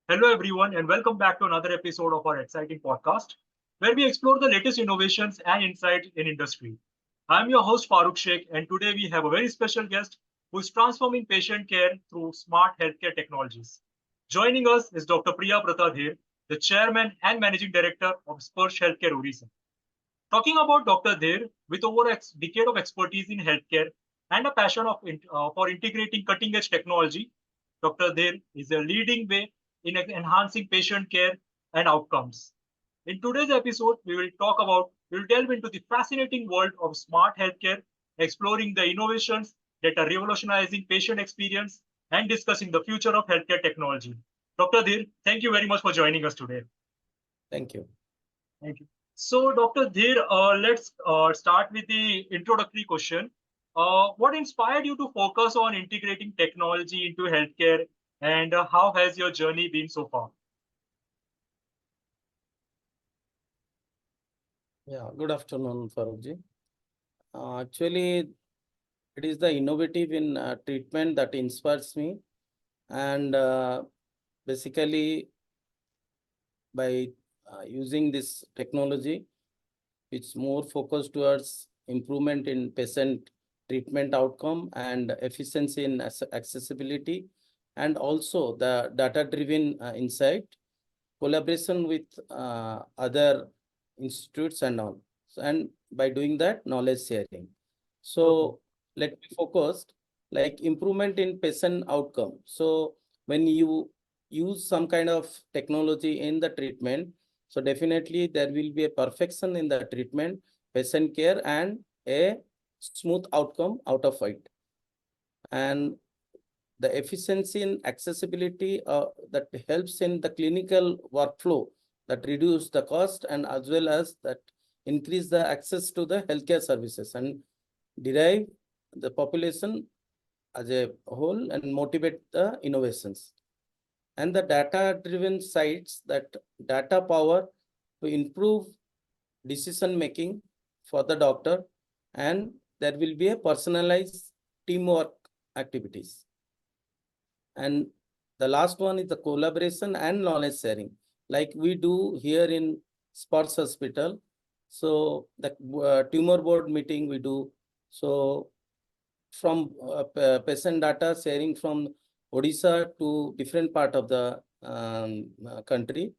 Hello, everyone, and welcome back to another episode of our exciting podcast, where we explore the latest innovations and insights in industry. I'm your host, Farooq Sheikh, and today we have a very special guest who is transforming patient care through smart healthcare technologies. Joining us is Dr. Priyabrata Dhir, the chairman and managing director of Spursh Healthcare Orissa. Talking about Dr. Dhir, with over a decade of expertise in healthcare and a passion for integrating cutting edge technology, Dr. Dhir is a leading way in enhancing patient care and outcomes. In today's episode, we will delve into the fascinating world of smart healthcare, exploring the innovations that are revolutionizing patient experience and discussing the future of healthcare technology. Dr. Dhir, thank you very much for joining us today. Thank you. Thank you. So, Dr. Dhir, let's start with the introductory question. What inspired you to focus on integrating technology into healthcare, and how has your journey been so far? Yeah, good afternoon, Farooqji. Actually, it is the innovative in treatment that inspires me, and basically by using this technology, it's more focused towards improvement in patient treatment outcome and efficiency in accessibility, and also the data-driven insight, collaboration with other institutes and all. And by doing that, knowledge sharing. So let me focus like improvement in patient outcome. So when you use some kind of technology in the treatment, so definitely there will be a perfection in the treatment, patient care, and a smooth outcome out of it. And the efficiency and accessibility that helps in the clinical workflow, that reduce the cost and as well as that increase the access to the healthcare services and derive the population as a whole and motivate the innovations. And the data-driven sites, that data power to improve decision making for the doctor, and there will be a personalized teamwork activities. And the last one is the collaboration and knowledge sharing, like we do here in Sports Hospital. So the tumor board meeting we do. So from patient data sharing from Odisha to different part of the country,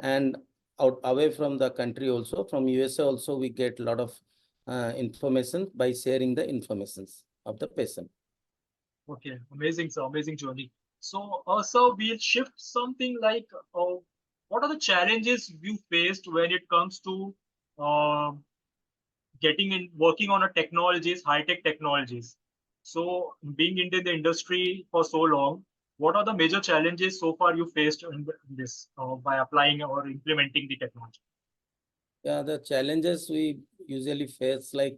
and out away from the country also, from USA also, we get a lot of information by sharing the informations of the patient. Okay, amazing, sir. Amazing journey. So, sir, we'll shift something like what are the challenges you faced when it comes to uh, getting in working on a technologies, high-tech technologies? So, being into the industry for so long, what are the major challenges so far you faced in this by applying or implementing the technology? Yeah, the challenges we usually face, like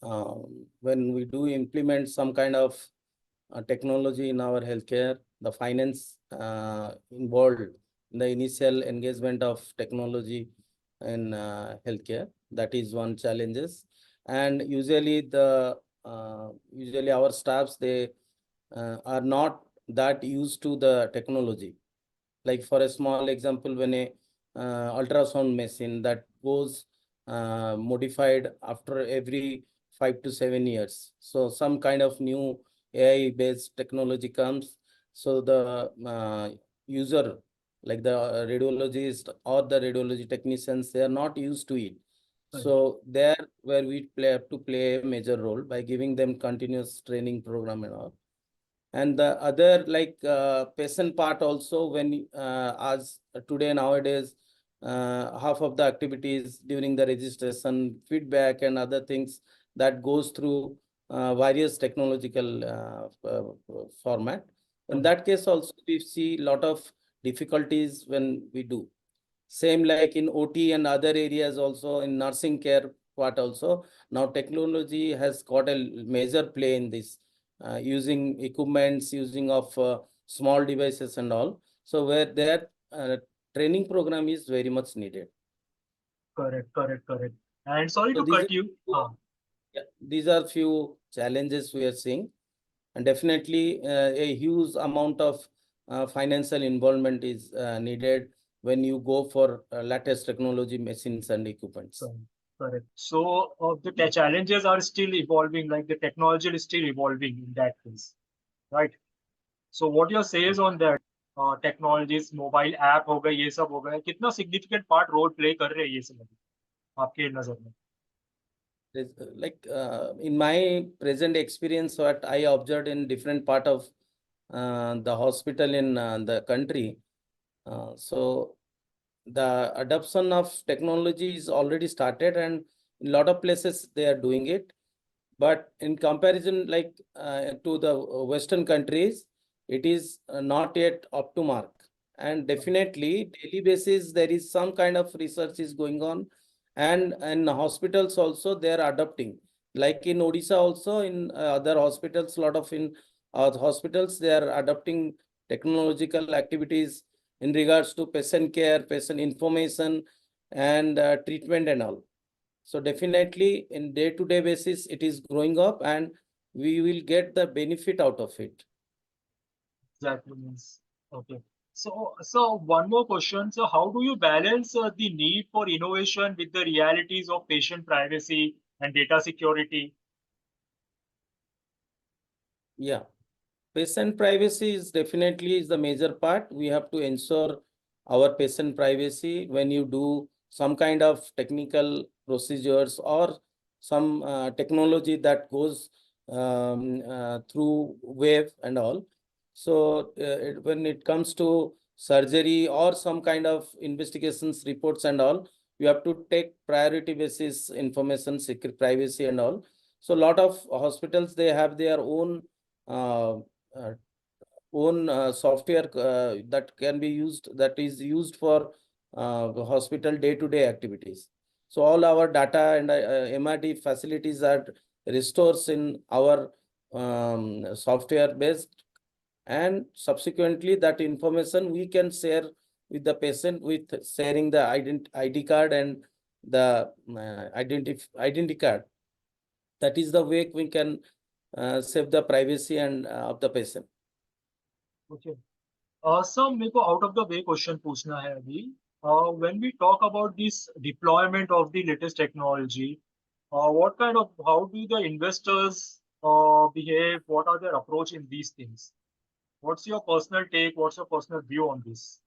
when we do implement some kind of technology in our healthcare, the finance involved in the initial engagement of technology in healthcare, that is one challenges. And usually usually our staffs, they are not that used to the technology. Like for a small example, when a ultrasound machine that goes modified after every 5 to 7 years, so some kind of new AI based technology comes, so the user, like the radiologist or the radiology technicians, they are not used to it. Right. So there where we have to play a major role by giving them continuous training program and all. And the other, like patient part also, when as today nowadays, half of the activities during the registration, feedback and other things, that goes through various technological format. In Right. that case also, we see a lot of difficulties when we do. Same like in OT and other areas also, in nursing care part also. Now technology has got a major play in this, using equipments, using of small devices and all. So where that training program is very much needed. Correct, correct, correct. And sorry So to cut you. these are few challenges we are seeing, and definitely a huge amount of financial involvement is needed when you go for latest technology machines and equipments. So, correct. So the challenges are still evolving, like the technology is still evolving in that case, right? So what your says on that, technologies mobile app हो गए ये सब हो गए कितना significant part role play कर रहे हैं ये सब आपके नजर में? Like in my present experience, what I observed in different part of the hospital in the country, so the adoption of technology is already started, and in a lot of places they are doing it. But in comparison, like to the Western countries, it is not yet up to mark. And definitely, daily basis, there is some kind of research is going on. And in hospitals also, they are adopting. Like in Odisha also, in other hospitals, lot of in hospitals, they are adopting technological activities in regards to patient care, patient information, and treatment and all. So definitely in day-to-day basis, it is growing up and we will get the benefit out of it. Exactly means okay. So one more question. So how do you balance the need for innovation with the realities of patient privacy and data security? Yeah. Patient privacy is definitely is the major part. We have to ensure our patient privacy when you do some kind of technical procedures or some technology that goes through wave and all. So when it comes to surgery or some kind of investigations reports and all, you have to take priority basis information, secret privacy and all. So a lot of hospitals, they have their uh, uh, own software that can be used, that is used for hospital day-to-day activities. So all our data and MRD facilities are restores in our software based, and subsequently that information we can share with the patient with sharing the ID card and the identity card. That is the way we can save the privacy and of the patient. Okay. Sir मेरे को out of the way question पूछना है अभी. When we talk about this deployment of the latest technology, what kind of how do the investors behave? What are their approach in these things? What's your personal take? What's your personal view on this?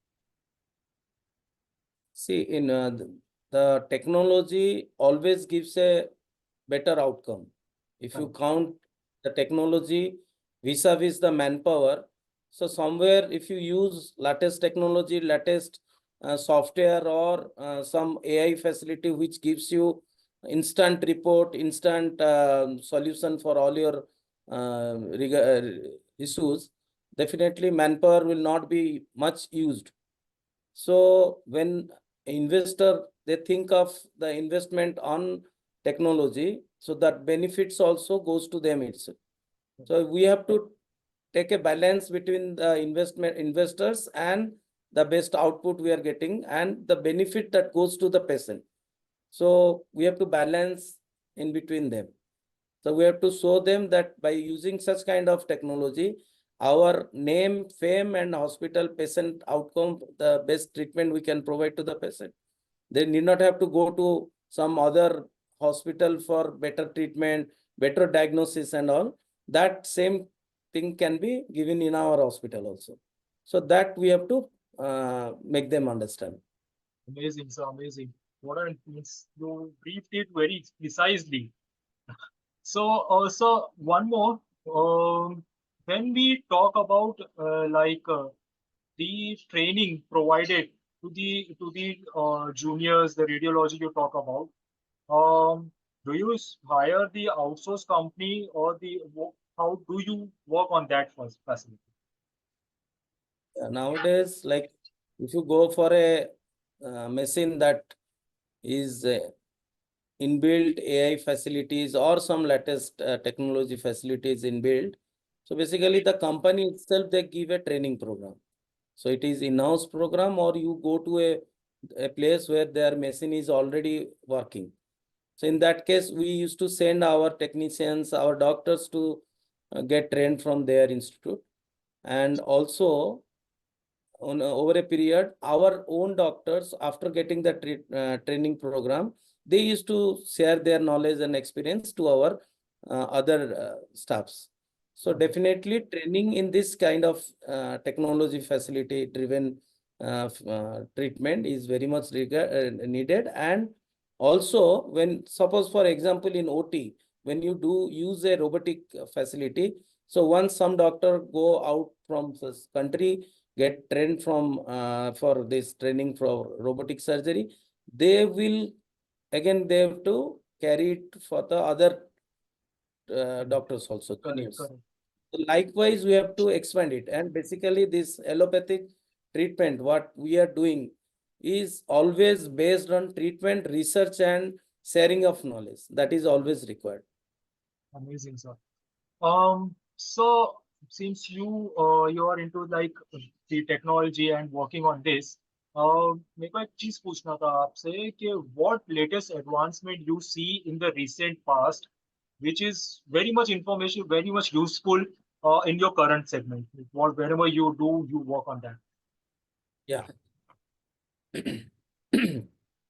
See, in the technology always gives a better outcome. If you Correct. count the technology vis-a-vis the manpower, so somewhere if you use latest technology, latest software or some AI facility which gives you instant report, instant solution for all your issues, definitely manpower will not be much used. So when investor, they think of the investment on technology, so that benefits also goes to them itself. So we have to take a balance between the investors and the best output we are getting and the benefit that goes to the patient. So we have to balance in between them. So we have to show them that by using such kind of technology, our name, fame, and hospital patient outcome, the best treatment we can provide to the patient. They need not have to go to some other hospital for better treatment, better diagnosis and all. That same thing can be given in our hospital also. So that we have to make them understand. Amazing, sir. Amazing. What I means you briefed it very precisely. So, also one more. When we talk about the training provided to the juniors, the radiology you talk about, do you hire the outsourced company or how do you work on that first facility? Nowadays, like if you go for a machine that is inbuilt AI facilities or some latest technology facilities inbuilt. So basically the company itself, they give a training program. So it is in-house program or you go to a place where their machine is already working. So in that case, we used to send our technicians, our doctors to get trained from their institute. And also over a period, our own doctors, after getting the training program, they used to share their knowledge and experience to our other staffs. So Okay. definitely training in this kind of technology facility driven treatment is very much needed. And also, when suppose for example in OT, when you do use a robotic facility, so once some doctor go out from this country, get trained from for this training for robotic surgery, they will again they have to carry it for the other Correct. doctors also, Correct. juniors. Correct. Likewise, we have to expand it. And basically, this allopathic treatment, what we are doing is always based on treatment, research, and sharing of knowledge. That is always required. Amazing, sir. So since you are into like the technology and working on this, मेरे को एक चीज पूछना था आपसे कि what latest advancement you see in the recent past, which is very much information, very much useful in your current segment. What wherever you do, you work on that. Yeah.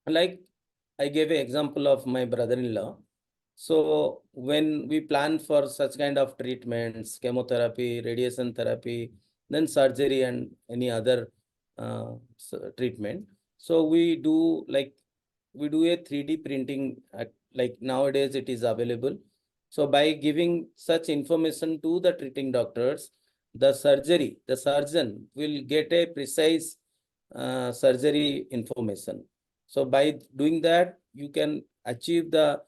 Like I gave an example of my brother-in-law. So when we plan for such kind of treatments, chemotherapy, radiation therapy, then surgery and any other treatment. So we do a 3D printing, like nowadays it is available. So by giving such information to the treating doctors, the surgeon will get a precise surgery information. So by doing that, you can achieve the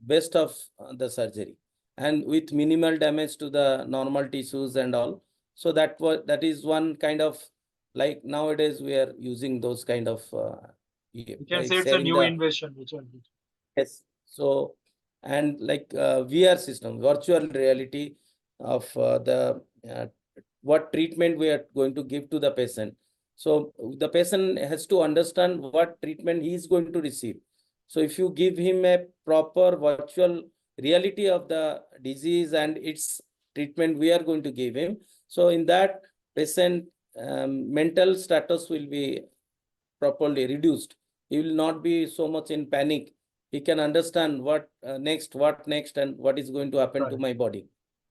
best of the surgery and with minimal damage to the normal tissues and all. So that is one kind of, like nowadays we are using those kind of You can by say it's a sharing new the. invention, Yes. So, and like VR system, virtual reality of the what treatment we are going to give to the patient. So the patient has to understand what treatment he is going to receive. So if you give him a proper virtual reality of the disease and its treatment we are going to give him, so in that patient mental status will be properly reduced. He will not be so much in panic. He can understand what next, and what is going to happen to right? my body.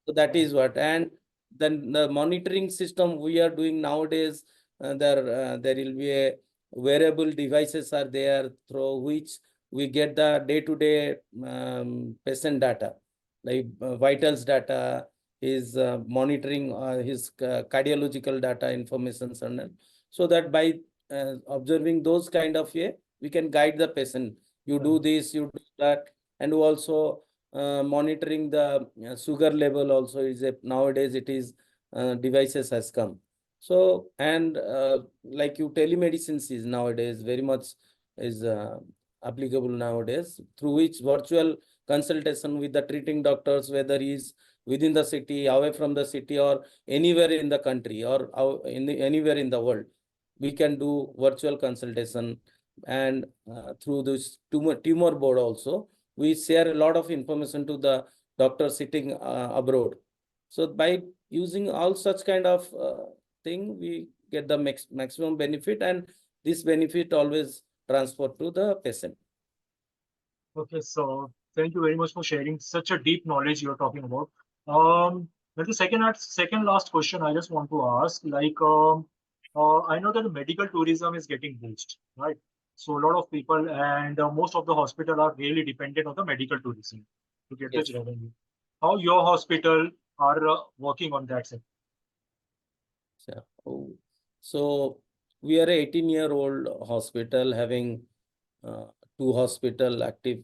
So that Right. is what. And then the monitoring system we are doing nowadays, there will be a wearable devices are there through which we get the day-to-day patient data, like vitals data, his monitoring his cardiological data information, and so that by observing those kind of we can guide the patient. You Right. do this, you do that, and also monitoring the sugar level also is a nowadays it is devices has come. So and like you telemedicine is nowadays very much is applicable nowadays, through which virtual consultation with the treating doctors, whether he is within the city, away from the city, or anywhere in the country, or anywhere in the world, we can do virtual consultation. And through this tumor board also, we share a lot of information to the doctor sitting abroad. So by using all such kind of thing, we get the maximum benefit, and this benefit always transfer to the patient. Okay, so thank you very much for sharing such a deep knowledge you're talking about. Then the second last question I just want to ask, like, I know that the medical tourism is getting boosted, right? So a lot of people and most of the hospital are really dependent on the medical tourism to get the Yes. revenue. How your hospital are working on that sector? Yeah. Oh. So we are a 18-year-old hospital having uh, two hospital active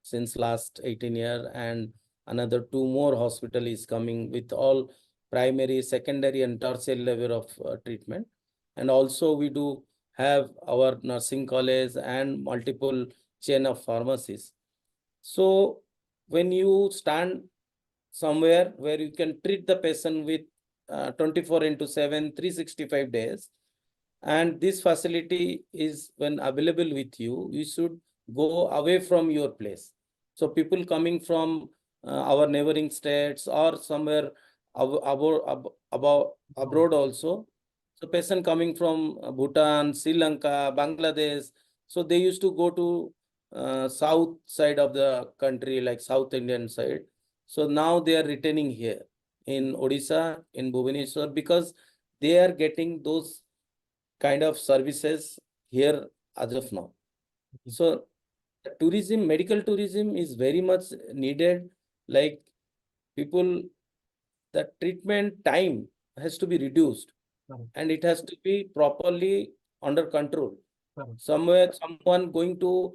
since last 18 years, and another two more hospital is coming with all primary, secondary, and tertiary level of treatment. And also we do have our nursing college and multiple chain of pharmacies. So when you stand somewhere where you can treat the patient with 24 into 7, 365 days, and this facility is when available with you, you should go away from your place. So people coming from our neighboring states or somewhere abroad also, So patient coming from Bhutan, Sri Lanka, Bangladesh. So they used to go to south side of the country, like South Indian side. So now they are returning here in Odisha, in Bhubaneswar, because they are getting those kind of services here as of now. So tourism, medical tourism is very much needed. Like people, the treatment time has to be reduced Correct. and it has to be properly under control. Correct. Somewhere, someone going to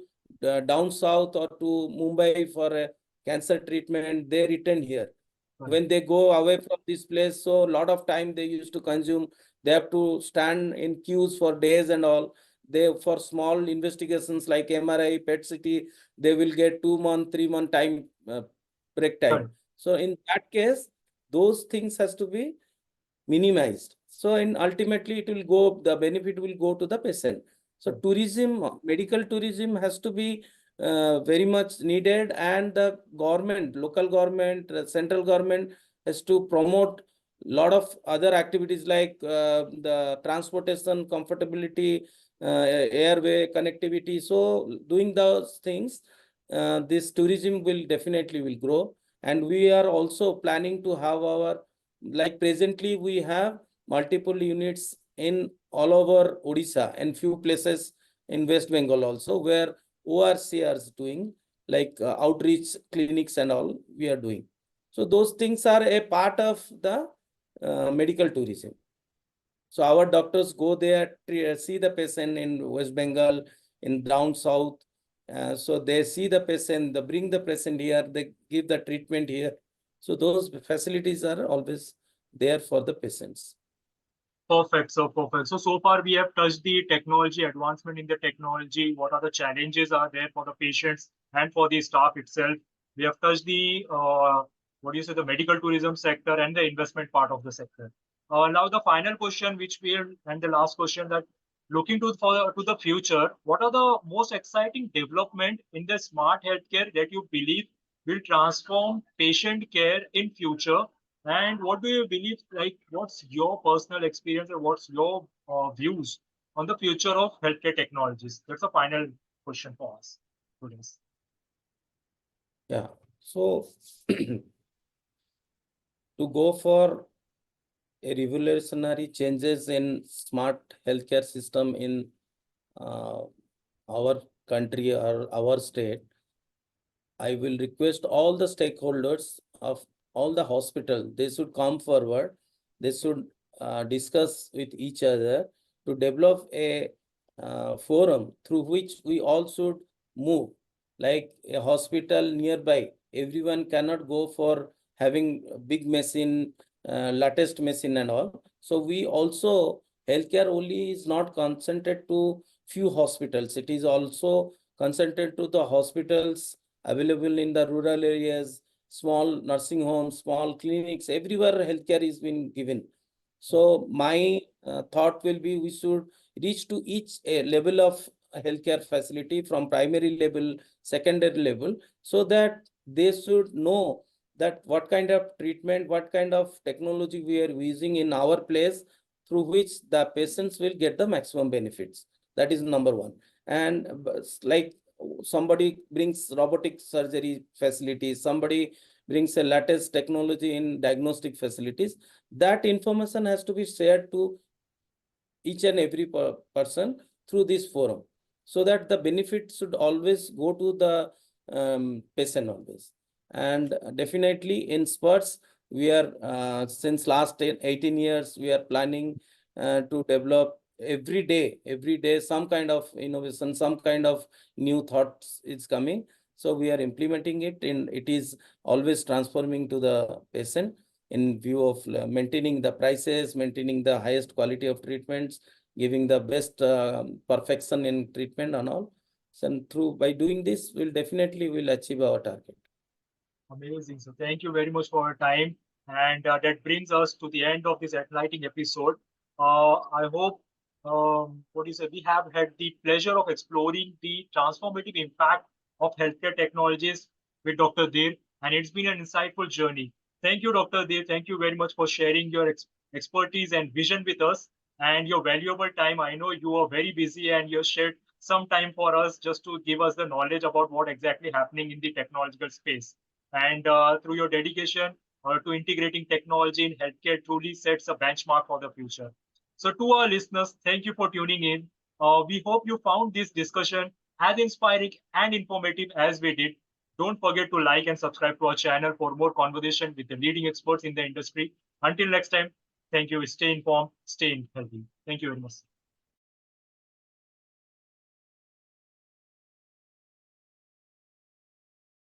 down south or to Mumbai for a cancer treatment, they return here. Correct. When they go away from this place, so a lot of time they used to consume. They have to stand in queues for days and all. They for small investigations like MRI, PET CT, they will get 2 month, 3 month time break time. Correct. So in that case, those things has to be minimized. So in ultimately it will go, the benefit will go to the patient. So Correct. tourism, medical tourism has to be very much needed, and the government, local government, central government has to promote lot of other activities like the transportation, comfortability, airway connectivity. So doing those things, this tourism will definitely will grow. And we are also planning to have our, like presently we have multiple units in all over Odisha and few places in West Bengal also, where ORCR is doing like outreach clinics and all we are doing. So those things are a part of the medical tourism. So our doctors go there, see the patient in West Bengal, in down south. So they see the patient, they bring the patient here, they give the treatment here. So those facilities are always there for the patients. Perfect. So perfect. So far we have touched the technology, advancement in the technology. What are the challenges are there for the patients and for the staff itself? We have touched the what do you say, the medical tourism sector and the investment part of the sector. Now the final question, which we and the last question, that looking to the future, what are the most exciting development in the smart healthcare that you believe will transform patient care in future? And what do you believe, like, what's your personal experience or what's your views on the future of healthcare technologies? That's a final question for us, students. Yeah. So to go for a revolutionary changes in smart healthcare system in uh, our country or our state, I will request all the stakeholders of all the hospital, they should come forward. They should discuss with each other to develop a forum through which we all should move. Like a hospital nearby, everyone cannot go for having a big machine, latest machine and all. So we also, healthcare only is not concentrated to few hospitals. It is also concentrated to the hospitals available in the rural areas, small nursing homes, small clinics, everywhere healthcare is being given. So my thought will be we should reach to each level of healthcare facility from primary level, secondary level, so that they should know that what kind of treatment, what kind of technology we are using in our place, through which the patients will get the maximum benefits. That is number one. And like somebody brings robotic surgery facilities, somebody brings a latest technology in diagnostic facilities, that information has to be shared to each and every person through this forum, so that the benefit should always go to the patient always. And definitely in spurts, we are since last 18 years we are planning to develop every day some kind of innovation, some kind of new thoughts is coming. So we are implementing it, and it is always transforming to the patient in view of maintaining the prices, maintaining the highest quality of treatments, giving the best perfection in treatment and all. So through by doing this, we'll definitely will achieve our target. Amazing. So thank you very much for your time. And that brings us to the end of this enlightening episode. I hope, what you say, we have had the pleasure of exploring the transformative impact of healthcare technologies with Dr. Dhir, and it's been an insightful journey. Thank you, Dr. Dhir. Thank you very much for sharing your expertise and vision with us. and your valuable time. I know you are very busy and you shared some time for us just to give us the knowledge about what exactly happening in the technological space. And through your dedication to integrating technology in healthcare truly sets a benchmark for the future. So to our listeners, thank you for tuning in. We hope you found this discussion as inspiring and informative as we did. Don't forget to like and subscribe to our channel for more conversation with the leading experts in the industry. Until next time, thank you. Stay informed, stay healthy. Thank you very much.